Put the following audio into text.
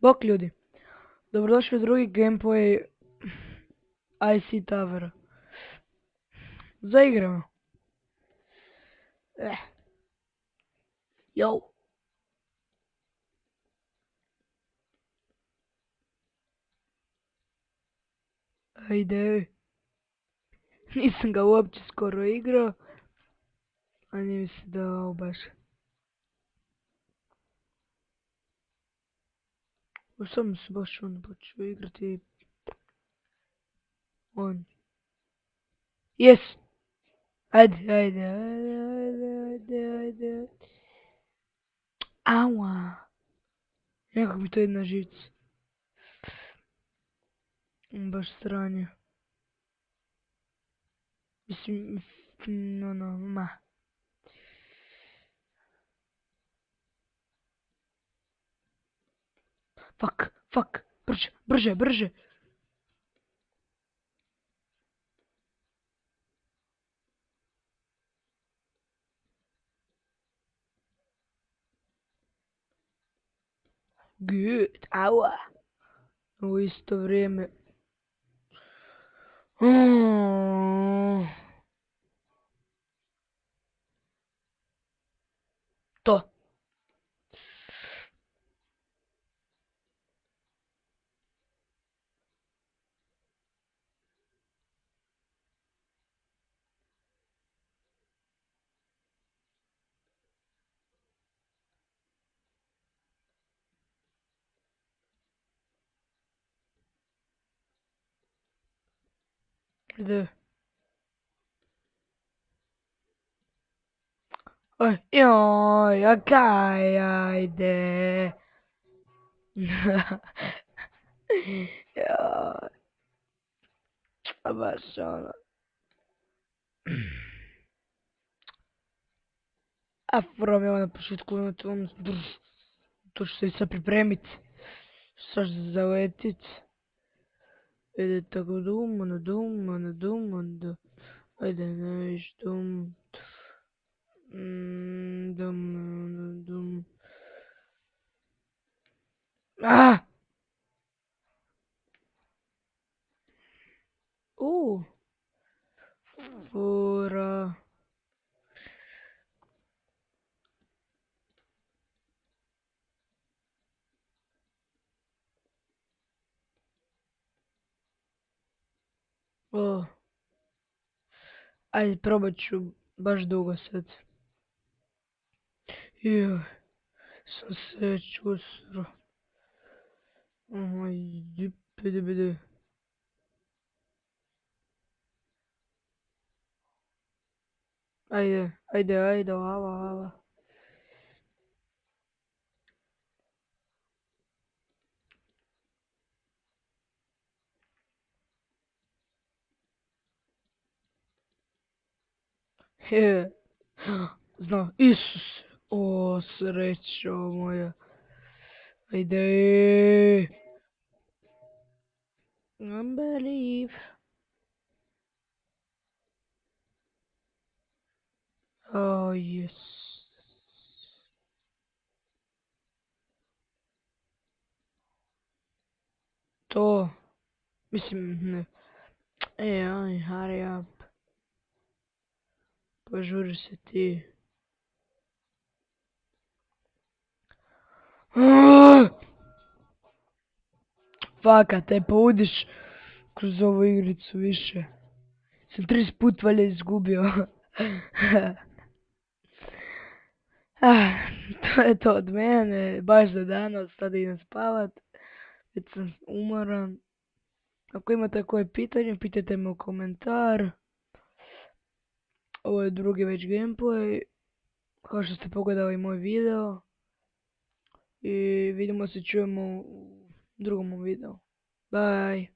Bok ljudi, dobrodošli u drugi gameplay IC Towera. Zaigramo. Yo. Ajde. Nisam ga uopće skoro igrao. A nije mi se dao baš. Sam se baš počeo igrati. On. Yes. Ajde. Aua. Nekako mi to ide na živce. Baš sranje. Mislim, ma. Fuck. Brže. Good, aua. U isto vrijeme. To. Ide. Oj, joj, ajde. Joj. Baš ono. A moram ja na početku to što se sad pripremit. Sad zaletit. Ide tako dum. Ajde, neš dum. Dum. Ah! Fora. Ajde, probat ću baš dugo sad. Joj, sam se čusro. Ajde. Ajde, lava. Zna, Isus. O, srećo moja. Ajde. Unbelieve. Oh, yes. To. Mislim, ne. Aj, hurry up. Požuri se ti. Faka, te poudiš kroz ovu igricu više. Sam 30 put valja izgubio. To je to od mene, baš za danas, sada idem spavat. Već sam umoran. Ako imate koje pitanje, pitajte me u komentar. Ovo je drugi već gameplay. Kao što ste pogledali moj video. I vidimo se, čujemo u drugom videu. Bye.